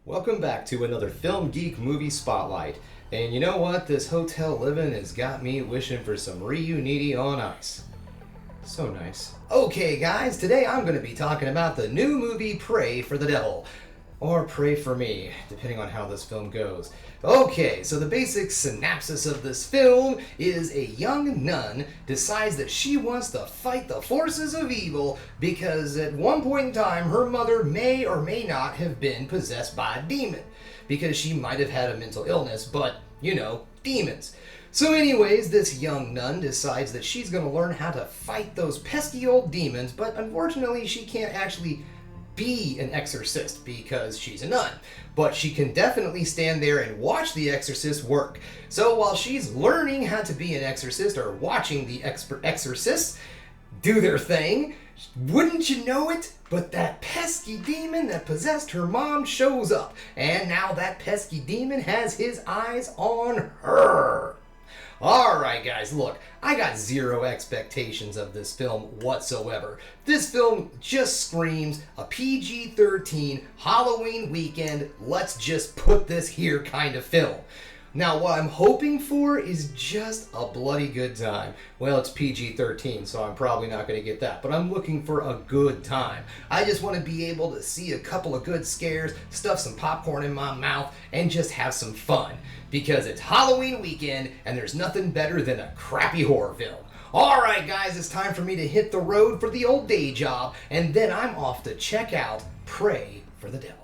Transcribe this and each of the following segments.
Welcome back to another Film Geek Movie Spotlight. And you know what? This hotel living has got me wishing for some Reuniti on ice. So nice. Okay guys, today I'm going to be talking about the new movie Pray for the Devil. Or Pray for Me, depending on how this film goes. Okay, so the basic synopsis of this film is a young nun decides that she wants to fight the forces of evil because at one point in time her mother may or may not have been possessed by a demon. Because she might have had a mental illness, but, you know, demons. So anyways, this young nun decides that she's going to learn how to fight those pesky old demons, but unfortunately she can't actually be an exorcist because she's a nun, but she can definitely stand there and watch the exorcist work. So while she's learning how to be an exorcist or watching the exorcists do their thing, wouldn't you know it, but that pesky demon that possessed her mom shows up, and now that pesky demon has his eyes on her. Alright guys, look, I got zero expectations of this film whatsoever. This film just screams a PG-13 Halloween weekend, let's just put this here kind of film. Now what I'm hoping for is just a bloody good time. Well, it's PG-13, so I'm probably not going to get that, but I'm looking for a good time. I just want to be able to see a couple of good scares, stuff some popcorn in my mouth, and just have some fun. Because it's Halloween weekend, and there's nothing better than a crappy horror film. Alright guys, it's time for me to hit the road for the old day job, and then I'm off to check out Pray for the Devil.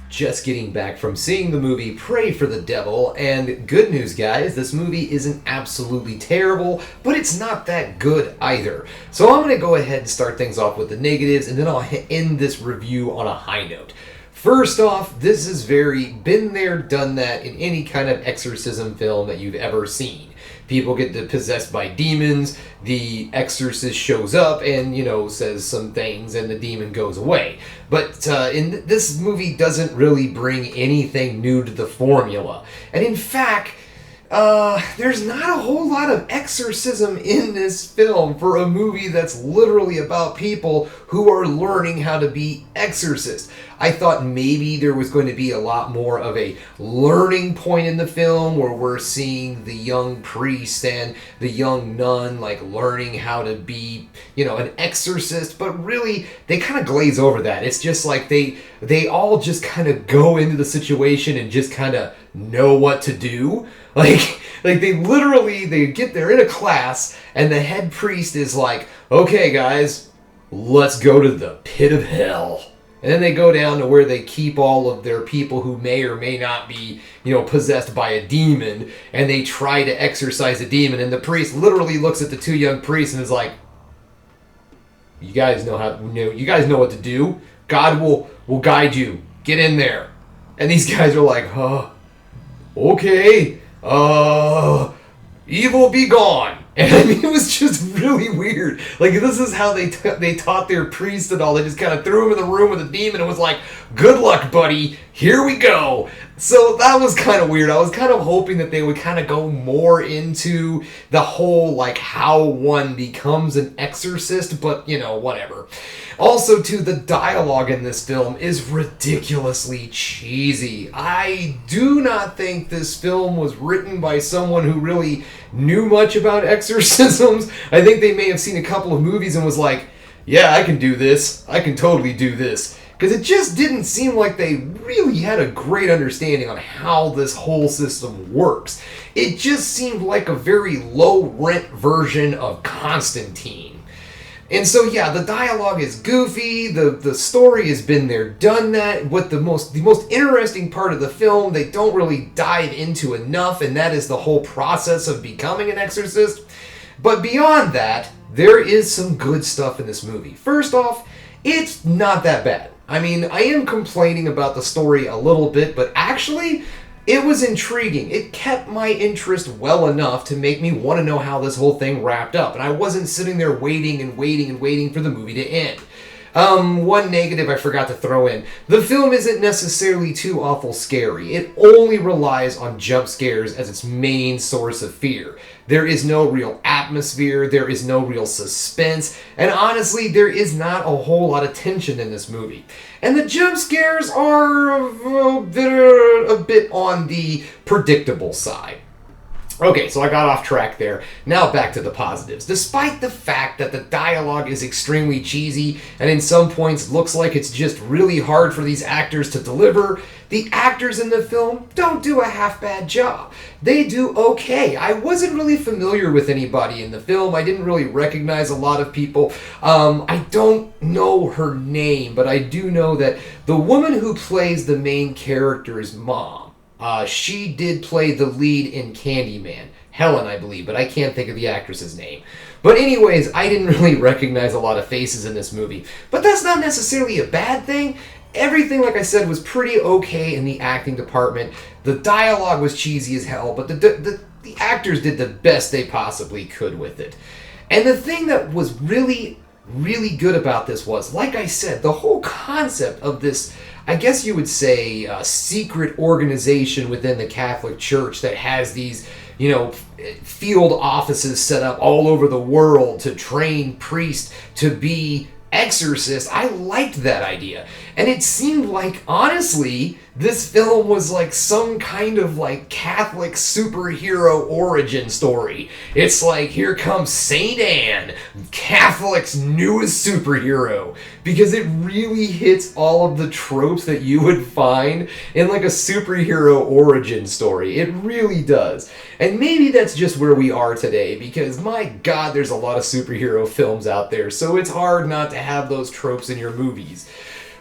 Just getting back from seeing the movie Pray for the Devil, and good news guys, this movie isn't absolutely terrible, but it's not that good either. So I'm going to go ahead and start things off with the negatives, and then I'll end this review on a high note. First off, this is very been there, done that in any kind of exorcism film that you've ever seen. People get possessed by demons, the exorcist shows up and, says some things and the demon goes away. But this movie doesn't really bring anything new to the formula. And in fact, there's not a whole lot of exorcism in this film for a movie that's literally about people who are learning how to be exorcists. I thought maybe there was going to be a lot more of a learning point in the film where we're seeing the young priest and the young nun like learning how to be, an exorcist, but really they kind of glaze over that. It's just like they all just kind of go into the situation and just kind of know what to do. Like they get there in a class and the head priest is like, okay guys, let's go to the pit of hell. And then they go down to where they keep all of their people who may or may not be, possessed by a demon, and they try to exorcise a demon, and the priest literally looks at the two young priests and is like, you guys know what to do. God will guide you. Get in there. And these guys are like, okay, evil be gone. And I mean, it was just really weird. Like, this is how they taught their priest and all. They just kind of threw him in the room with a demon and was like, good luck, buddy. Here we go. So that was kind of weird. I was kind of hoping that they would kind of go more into the whole, like, how one becomes an exorcist, but, you know, whatever. Also, too, the dialogue in this film is ridiculously cheesy. I do not think this film was written by someone who really knew much about exorcisms. I think they may have seen a couple of movies and was like, yeah, I can do this. I can totally do this. Because it just didn't seem like they really had a great understanding on how this whole system works. It just seemed like a very low-rent version of Constantine. And so, yeah, the dialogue is goofy, the story has been there, done that. What the most interesting part of the film, they don't really dive into enough, and that is the whole process of becoming an exorcist. But beyond that, there is some good stuff in this movie. First off, it's not that bad. I mean, I am complaining about the story a little bit, but actually, it was intriguing. It kept my interest well enough to make me want to know how this whole thing wrapped up. And I wasn't sitting there waiting for the movie to end. One negative I forgot to throw in. The film isn't necessarily too awful scary. It only relies on jump scares as its main source of fear. There is no real atmosphere, there is no real suspense, and honestly, there is not a whole lot of tension in this movie. And the jump scares are a bit on the predictable side. Okay, so I got off track there. Now back to the positives. Despite the fact that the dialogue is extremely cheesy and in some points looks like it's just really hard for these actors to deliver, the actors in the film don't do a half-bad job. They do okay. I wasn't really familiar with anybody in the film. I didn't really recognize a lot of people. I don't know her name, but I do know that the woman who plays the main character's mom, she did play the lead in Candyman. Helen, I believe, but I can't think of the actress's name. But anyways, I didn't really recognize a lot of faces in this movie. But that's not necessarily a bad thing. Everything, like I said, was pretty okay in the acting department. The dialogue was cheesy as hell, but the actors did the best they possibly could with it. And the thing that was really, really good about this was, like I said, the whole concept of this, I guess you would say, secret organization within the Catholic Church that has these, you know, field offices set up all over the world to train priests to be exorcists. I liked that idea. And it seemed like, honestly, this film was like some kind of like Catholic superhero origin story. It's like, here comes Saint Anne, Catholic's newest superhero. Because it really hits all of the tropes that you would find in like a superhero origin story. It really does. And maybe that's just where we are today, because my God, there's a lot of superhero films out there, so it's hard not to have those tropes in your movies.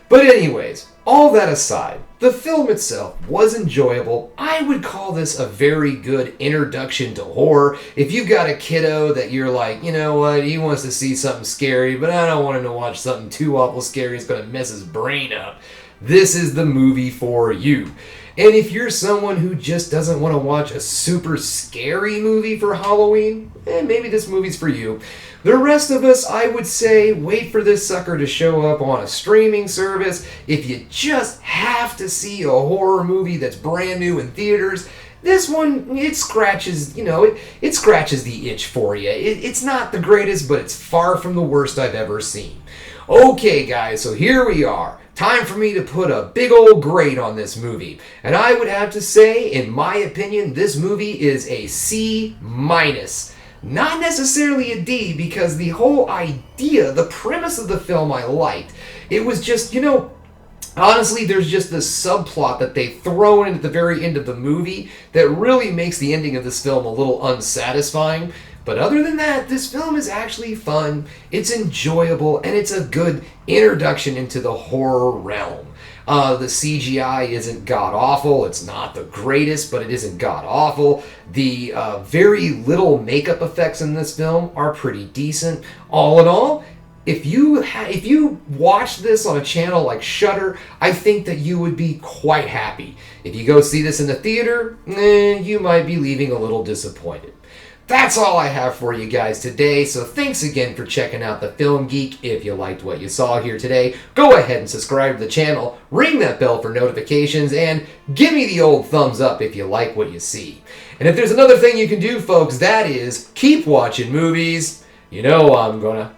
But anyways, all that aside, the film itself was enjoyable. I would call this a very good introduction to horror. If you've got a kiddo that you're like, you know what, he wants to see something scary, but I don't want him to watch something too awful scary, it's going to mess his brain up, this is the movie for you. And if you're someone who just doesn't want to watch a super scary movie for Halloween, maybe this movie's for you. The rest of us, I would say, wait for this sucker to show up on a streaming service. If you just have to see a horror movie that's brand new in theaters, this one, it scratches, it scratches the itch for you. It's not the greatest, but it's far from the worst I've ever seen. Okay, guys, so here we are. Time for me to put a big old grade on this movie. And I would have to say, in my opinion, this movie is a C-. Not necessarily a D, because the whole idea, the premise of the film I liked. It was just, honestly, there's just this subplot that they throw in at the very end of the movie that really makes the ending of this film a little unsatisfying. But other than that, this film is actually fun, it's enjoyable, and it's a good introduction into the horror realm. The CGI isn't god-awful, it's not the greatest, but it isn't god-awful. The very little makeup effects in this film are pretty decent. All in all, if you watch this on a channel like Shudder, I think that you would be quite happy. If you go see this in the theater, you might be leaving a little disappointed. That's all I have for you guys today, so thanks again for checking out The Film Geek. If you liked what you saw here today, go ahead and subscribe to the channel, ring that bell for notifications, and give me the old thumbs up if you like what you see. And if there's another thing you can do, folks, that is keep watching movies. You know I'm gonna.